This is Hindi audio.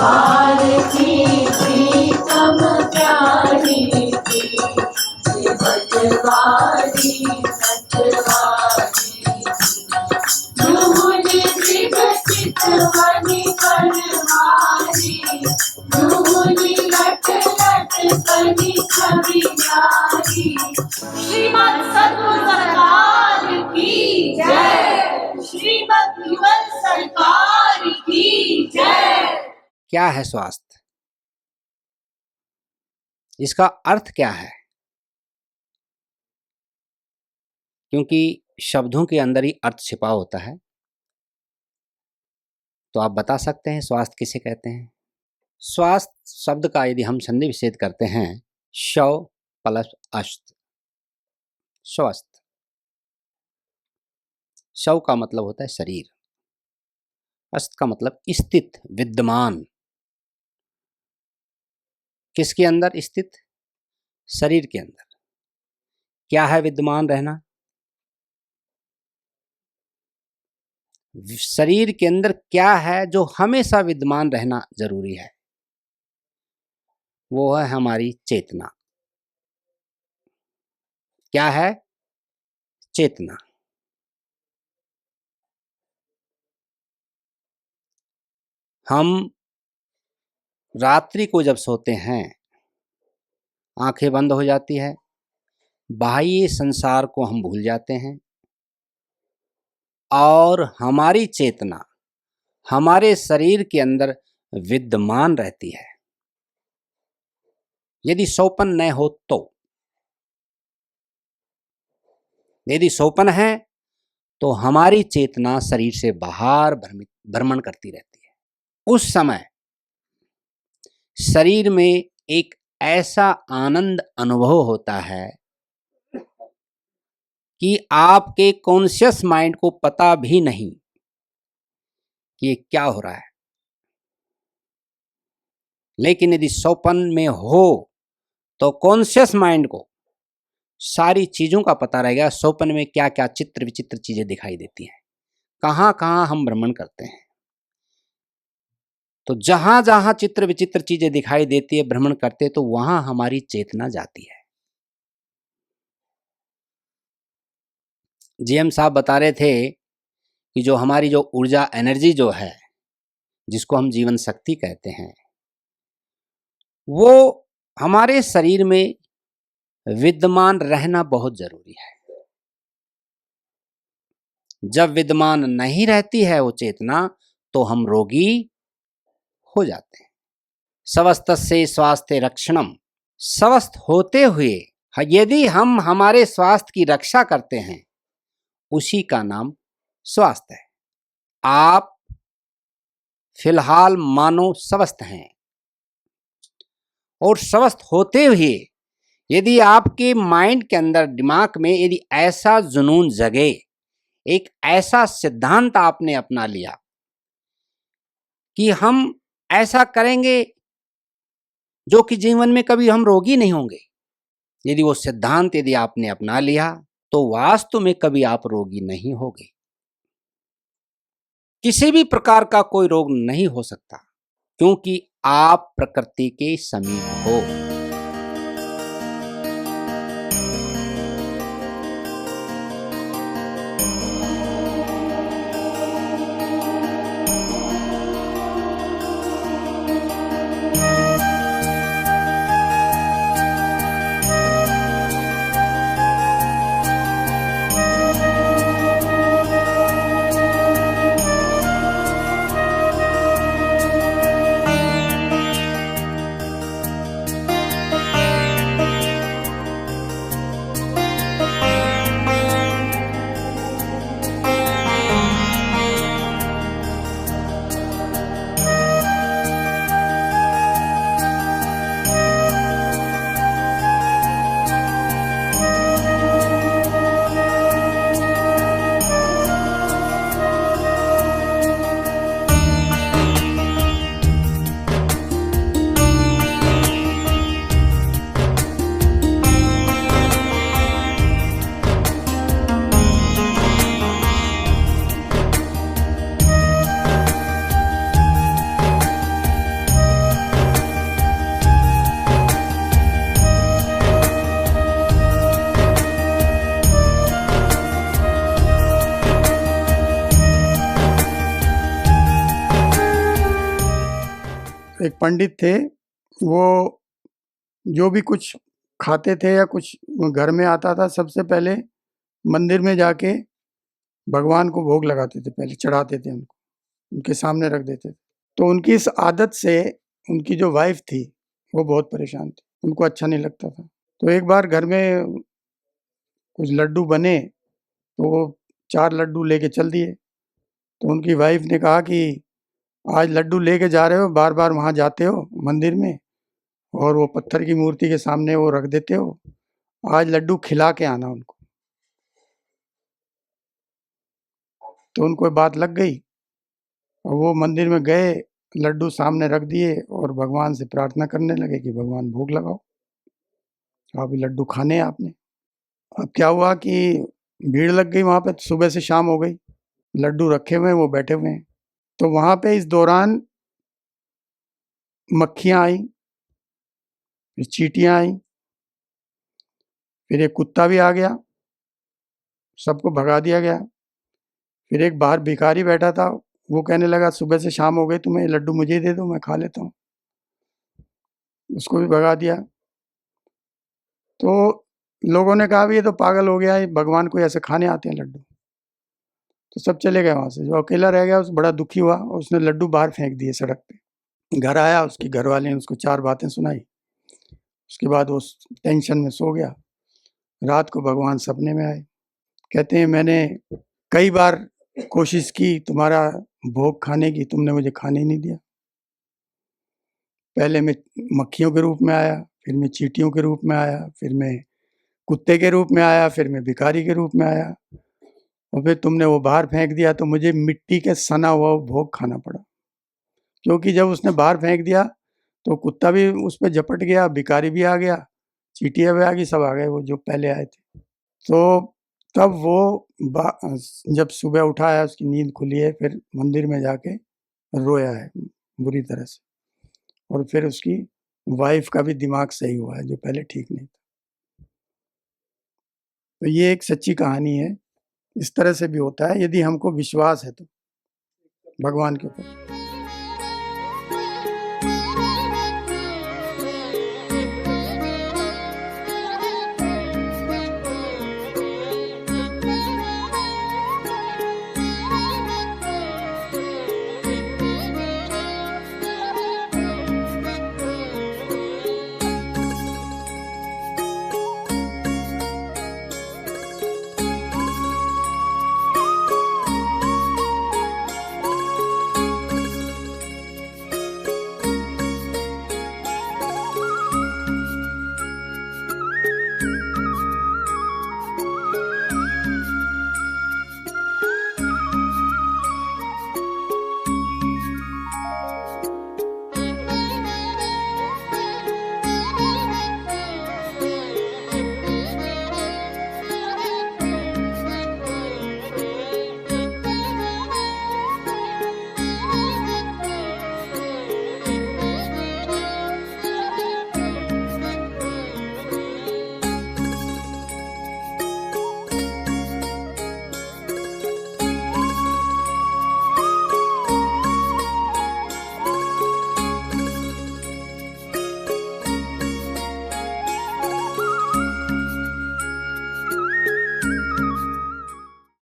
भारती प्रीतम प्यारी की भटवारी नटवारी ध्रुवनि मृग चितवनि करवारी ध्रुवनि लट लट कनि छवि न्यारी। श्रीमद् सद्गुरु सरकार की जय। श्रीमद् युगल सरकार की जय। क्या है स्वास्थ्य? इसका अर्थ क्या है? क्योंकि शब्दों के अंदर ही अर्थ छिपा होता है, तो आप बता सकते हैं स्वास्थ्य किसे कहते हैं? स्वास्थ्य शब्द का यदि हम संधि विच्छेद करते हैं, शव प्लस अस्त, स्वस्थ। शव का मतलब होता है शरीर, अस्त का मतलब स्थित, विद्यमान। किसके अंदर स्थित? शरीर के अंदर। क्या है विद्यमान रहना? शरीर के अंदर क्या है जो हमेशा विद्यमान रहना जरूरी है? वो है हमारी चेतना। क्या है? चेतना। हम रात्रि को जब सोते हैं, आंखें बंद हो जाती है, बाह्य संसार को हम भूल जाते हैं और हमारी चेतना हमारे शरीर के अंदर विद्यमान रहती है। यदि सोपन न हो तो, यदि सोपन है तो हमारी चेतना शरीर से बाहर भ्रमण करती रहती है। उस समय शरीर में एक ऐसा आनंद अनुभव होता है कि आपके कॉन्शियस माइंड को पता भी नहीं कि ये क्या हो रहा है। लेकिन यदि स्वप्न में हो तो कॉन्शियस माइंड को सारी चीजों का पता रहेगा। स्वप्न में क्या क्या चित्र विचित्र चीजें दिखाई देती हैं, कहां कहां हम भ्रमण करते हैं। तो जहां जहां चित्र विचित्र चीजें दिखाई देती है, भ्रमण करते, तो वहां हमारी चेतना जाती है। जीएम साहब बता रहे थे कि जो हमारी जो ऊर्जा एनर्जी जो है, जिसको हम जीवन शक्ति कहते हैं, वो हमारे शरीर में विद्यमान रहना बहुत जरूरी है। जब विद्यमान नहीं रहती है वो चेतना, तो हम रोगी हो जाते हैं। स्वस्थस्य स्वास्थ्य रक्षणम, स्वस्थ होते हुए यदि हम हमारे स्वास्थ्य की रक्षा करते हैं, उसी का नाम स्वास्थ्य है। आप फिलहाल मानो स्वस्थ हैं, और स्वस्थ होते हुए यदि आपके माइंड के अंदर, दिमाग में यदि ऐसा जुनून जगे, एक ऐसा सिद्धांत आपने अपना लिया कि हम ऐसा करेंगे जो कि जीवन में कभी हम रोगी नहीं होंगे, यदि वो सिद्धांत यदि आपने अपना लिया, तो वास्तव में कभी आप रोगी नहीं होंगे। किसी भी प्रकार का कोई रोग नहीं हो सकता, क्योंकि आप प्रकृति के समीप हो। एक पंडित थे, वो जो भी कुछ खाते थे या कुछ घर में आता था, सबसे पहले मंदिर में जाके भगवान को भोग लगाते थे, पहले चढ़ाते थे उनको, उनके सामने रख देते थे। तो उनकी इस आदत से उनकी जो वाइफ थी, वो बहुत परेशान थी, उनको अच्छा नहीं लगता था। तो एक बार घर में कुछ लड्डू बने, तो वो 4 लड्डू लेके चल दिए। तो उनकी वाइफ ने कहा कि आज लड्डू लेके जा रहे हो, बार-बार वहाँ जाते हो मंदिर में और वो पत्थर की मूर्ति के सामने वो रख देते हो, आज लड्डू खिला के आना उनको। तो उनको ये बात लग गई और वो मंदिर में गए, लड्डू सामने रख दिए और भगवान से प्रार्थना करने लगे कि भगवान भोग लगाओ, अब ये लड्डू खाने हैं आपने। अब क्या हुआ कि भीड़ लग गई वहाँ पे, सुबह से शाम हो गई, लड्डू रखे हुए हैं, वो बैठे हुए हैं। तो वहाँ पे इस दौरान मक्खियाँ आईं, फिर चींटियाँ आईं, फिर एक कुत्ता भी आ गया, सबको भगा दिया गया। फिर एक बाहर भिखारी बैठा था, वो कहने लगा सुबह से शाम हो गई, तुम्हें ये लड्डू मुझे ही दे दो, मैं खा लेता हूँ, उसको भी भगा दिया। तो लोगों ने कहा भी ये तो पागल हो गया है, भगवान को ऐसे खाने आते हैं लड्डू। तो सब चले गए वहाँ से, जो अकेला रह गया उस बड़ा दुखी हुआ और उसने लड्डू बाहर फेंक दिए सड़क पे। घर आया, उसकी घरवाली ने उसको 4 बातें सुनाई, उसके बाद वो टेंशन में सो गया। रात को भगवान सपने में आए, कहते हैं मैंने कई बार कोशिश की तुम्हारा भोग खाने की, तुमने मुझे खाने ही नहीं दिया। पहले मैं मक्खियों के रूप में आया, फिर मैं चींटियों के रूप में आया, फिर मैं कुत्ते के रूप में आया, फिर मैं भिखारी के रूप में आया और फिर तुमने वो बाहर फेंक दिया, तो मुझे मिट्टी के सना हुआ वो भोग खाना पड़ा। क्योंकि जब उसने बाहर फेंक दिया तो कुत्ता भी उस पे झपट गया, भिखारी भी आ गया, चींटियाँ भी आ गई, सब आ गए वो जो पहले आए थे। तो तब वो जब सुबह उठा है, उसकी नींद खुली है, फिर मंदिर में जाके रोया है बुरी तरह से और फिर उसकी वाइफ का भी दिमाग सही हुआ है, जो पहले ठीक नहीं था। तो ये एक सच्ची कहानी है, इस तरह से भी होता है यदि हमको विश्वास है तो भगवान के ऊपर।